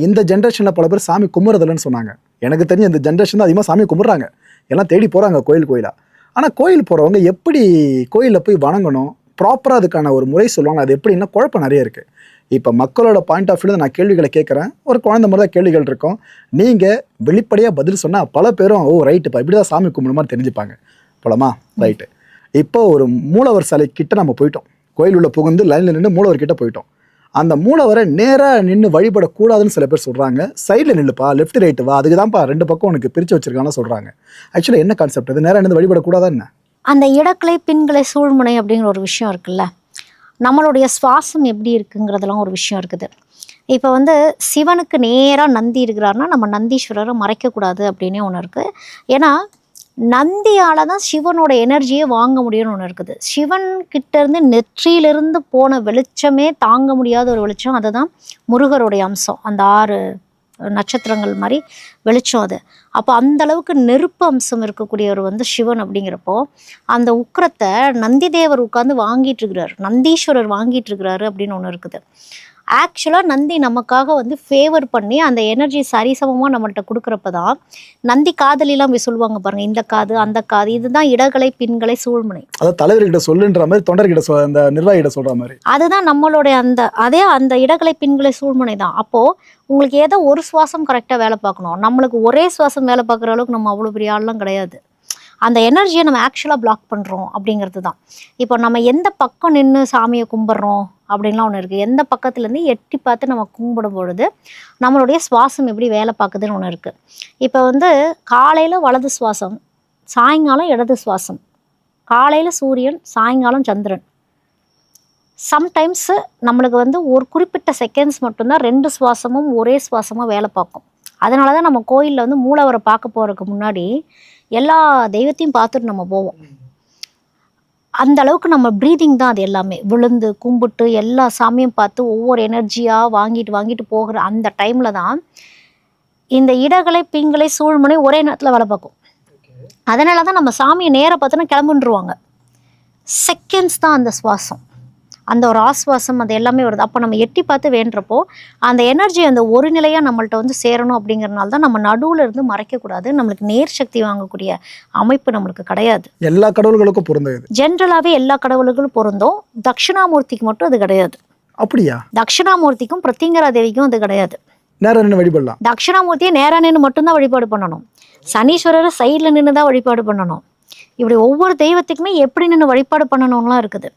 இந்த ஜென்ரேஷனில் பல பேர் சாமி கும்பிட்றதில்லன்னு சொன்னாங்க. எனக்கு தெரிஞ்ச இந்த ஜென்ரேஷன் தான் அதிகமாக சாமி கும்பிட்றாங்க, எல்லாம் தேடி போகிறாங்க கோயிலாக. ஆனால் கோயில் போகிறவங்க எப்படி கோயிலில் போய் வணங்கணும், ப்ராப்பராக அதுக்கான ஒரு முறை சொல்லுவாங்க. அது எப்படின்னா குழப்பம் நிறைய இருக்குது. இப்போ மக்களோட பாயிண்ட் ஆஃப் வியூவில் நான் கேள்விகளை கேட்குறேன், ஒரு குழந்தை மாதிரி தான் கேள்விகள் இருக்கும். நீங்கள் வெளிப்படையாக பதில் சொன்னால் பல பேரும் ஓ ரைட்டுப்பா இப்படி தான் சாமி கும்பிட்ற மாதிரி தெரிஞ்சுப்பாங்க. போலாமா? ரைட்டு. இப்போ ஒரு மூலவர் சிலை கிட்ட நம்ம போயிட்டோம், கோயில் உள்ள புகுந்து லைனில் நின்று மூலவர் கிட்ட போயிட்டோம். அந்த மூலவரை நேராக நின்று வழிபடக்கூடாதுன்னு சில பேர் சொல்கிறாங்க. சைடில் நில்லுப்பா, லெஃப்ட் ரைட்டு வா, அதுக்கு தான்ப்பா 2 பக்கம் உனக்கு பிரித்து வச்சிருக்காங்கன்னு சொல்கிறாங்க. ஆக்சுவலாக என்ன கான்செப்ட்? அது நேராக நின்று வழிபடக்கூடாதா என்ன? அந்த இடக்கலை பின்கலை சூழ்முனை அப்படிங்கிற ஒரு விஷயம் இருக்குல்ல, நம்மளுடைய சுவாசம் எப்படி இருக்குங்கிறதுலாம் ஒரு விஷயம் இருக்குது. இப்போ சிவனுக்கு நேராக நந்தி இருக்கிறாருன்னா நம்ம நந்தீஸ்வரரை மறைக்கக்கூடாது அப்படின்னே ஒன்று இருக்குது. ஏன்னா நந்தியால் தான் சிவனோட எனர்ஜியை வாங்க முடியும்னு ஒன்று இருக்குது. சிவன் கிட்டேருந்து நெற்றியிலிருந்து போன வெளிச்சமே தாங்க முடியாத ஒரு வெளிச்சம், அதுதான் முருகருடைய அம்சம். அந்த 6 நட்சத்திரங்கள் மாதிரி வெளிச்சம் அது. அப்போ அந்த அளவுக்கு நெருப்பு அம்சம் இருக்கக்கூடியவர் சிவன். அப்படிங்கிறப்போ அந்த உக்கிரத்தை நந்தி தேவர் உட்காந்து வாங்கிட்டு இருக்கிறாரு, நந்தீஸ்வரர் வாங்கிட்டு இருக்கிறாரு அப்படின்னு ஒன்று இருக்குது. ஆக்சுவலாக நந்தி நமக்காக ஃபேவர் பண்ணி அந்த எனர்ஜி சரிசமமாக நம்மள்கிட்ட கொடுக்குறப்ப தான் நந்தி காதலிலாம் போய் சொல்லுவாங்க பாருங்கள், இந்த காது அந்த காது, இதுதான் இடகலை பின்கலை சூழ்முனை. அதாவது தலைவர்கிட்ட சொல்லுன்ற மாதிரி தொண்டர்கிட்ட அந்த நிர்வாகிகிட்ட சொல்கிற மாதிரி அதுதான் நம்மளுடைய அந்த இடகலை பின்கலை சூழ்முனை தான். அப்போது உங்களுக்கு ஏதோ ஒரு சுவாசம் கரெக்டாக வேலை பார்க்கணும். நம்மளுக்கு ஒரே சுவாசம் வேலை பார்க்குற அளவுக்கு நம்ம அவ்வளோ பெரிய ஆள்லாம் கிடையாது. அந்த எனர்ஜியை நம்ம ஆக்சுவலாக பிளாக் பண்ணுறோம் அப்படிங்கிறது தான். இப்போ நம்ம எந்த பக்கம் நின்று சாமியை கும்பிட்றோம் அப்படின்லாம் ஒன்று இருக்குது. எந்த பக்கத்துலேருந்து எட்டி பார்த்து நம்ம கும்பிடும் பொழுது நம்மளுடைய சுவாசம் எப்படி வேலை பார்க்குதுன்னு ஒன்று இருக்குது. இப்போ காலையில் வலது சுவாசம், சாயங்காலம் இடது சுவாசம், காலையில் சூரியன், சாயங்காலம் சந்திரன். சம்டைம்ஸு நம்மளுக்கு ஒரு குறிப்பிட்ட செகண்ட்ஸ் மட்டும்தான் 2 சுவாசமும் ஒரே சுவாசமாக வேலை பார்க்கும். அதனால தான் நம்ம கோயிலில் மூலவரை பார்க்க போகிறதுக்கு முன்னாடி எல்லா தெய்வத்தையும் பார்த்துட்டு நம்ம போவோம். அந்த அளவுக்கு நம்ம ப்ரீதிங் தான் அது எல்லாமே. விழுந்து கும்பிட்டு எல்லா சாமியும் பார்த்து ஒவ்வொரு எனர்ஜியாக வாங்கிட்டு போகிற அந்த டைமில் தான் இந்த இடகலை பின்கலை சூழ்முனை ஒரே நேரத்தில் வேலை பார்க்கும். அதனால தான் நம்ம சாமியை நேராக பார்த்தோன்னா கிளம்புன்றுவாங்க. செகண்ட்ஸ் தான் அந்த சுவாசம், அந்த ஒரு ஆஸ்வாசம், அது எல்லாமே வருது. அப்போ நம்ம எட்டி பார்த்து வேண்டுறப்போ அந்த எனர்ஜி அந்த ஒரு நிலையாக நம்மள்ட்ட சேரணும். அப்படிங்கிறனால தான் நம்ம நடுவில் இருந்து மறைக்கக்கூடாது. நம்மளுக்கு நேர் சக்தி வாங்கக்கூடிய அமைப்பு நம்மளுக்கு கிடையாது. எல்லா கடவுள்களுக்கும் பொருந்தது. ஜென்ரலாகவே எல்லா கடவுள்களும் பொருந்தும். தட்சிணாமூர்த்திக்கு மட்டும் அது கிடையாது. அப்படியா? தட்சிணாமூர்த்திக்கும் பிரத்திங்கரா தேவிக்கும் அது கிடையாது. நேரா நின்று வழிபடலாம். தட்சிணாமூர்த்தியை நேரா நின்று மட்டும்தான் வழிபாடு பண்ணணும். சனீஸ்வரரை சைடில் நின்று தான் வழிபாடு பண்ணணும். இப்படி ஒவ்வொரு தெய்வத்துக்குமே எப்படி நின்று வழிபாடு பண்ணணும்லாம் இருக்குது.